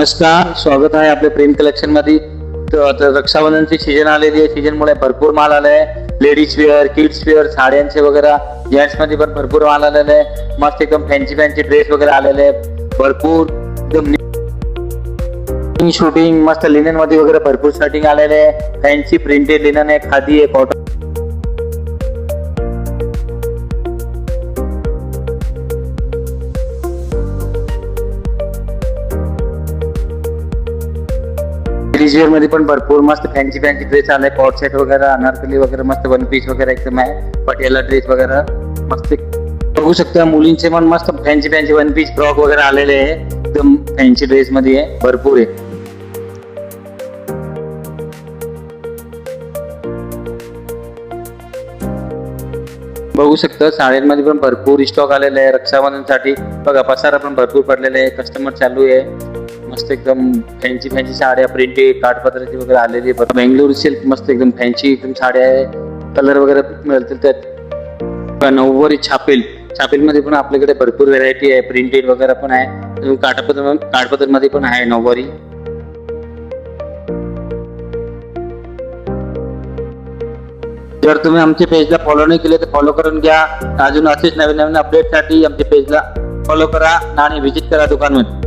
नमस्कार, स्वागत आहे आपल्या प्रेम कलेक्शन मध्ये. तर आता रक्षाबंधनची सीजन आलेली आहे. सीजन मुळे भरपूर माल आलाय. लेडीज वेअर, किड्स वेअर, साड्यांचे वगैरे, जेंट्स मध्ये पण भरपूर माल आलेला आहे. मस्त एकदम फॅन्सी ड्रेस वगैरे आलेले आहे. भरपूर एकदम शूटिंग मस्त लिनन मध्ये वगैरे भरपूर शर्टिंग आलेले आहे. फॅन्सी प्रिंटेड लिनन आहे, खादी आहे, कॉटन. लेडीज वेअर मध्ये पण भरपूर मस्त फॅन्सी ड्रेस आलाय. कॉट सेट वगैरे, अनारकली वगैरे, मस्त वन पीस वगैरे एकदम आहे. पटियाला ड्रेस वगैरे मस्त बघू शकता. मुलींचे पण मस्त फॅन्सी वन पीस फ्रॉक वगैरे आलेले आहे. एकदम फॅन्सी ड्रेस मध्ये आहे, भरपूर आहे. बघू शकता साड्यांमध्ये पण भरपूर स्टॉक आलेला आहे रक्षाबंधनसाठी. बघा पसारा पण भरपूर पडलेला आहे. कस्टमर चालू आहे. मस्त एकदम फॅन्सी साड्या, प्रिंटेड काठपदराची वगैरे आलेली आहे. बेंगळुरू सिल्क मस्त एकदम फॅन्सी एकदम साड्या आहे. कलर वगैरे मिळतील त्यात. नऊवारी छापेल मध्ये पण आपल्याकडे भरपूर व्हेरायटी आहे. प्रिंटेड वगैरे पण आहे. काठपदर मध्ये पण आहे नऊवारी. जर तुम्ही आमच्या पेजला फॉलो नाही केले तर फॉलो करून घ्या. अजून असेच नवीन अपडेटसाठी आमच्या पेजला फॉलो करा आणि व्हिजिट करा दुकानमध्ये.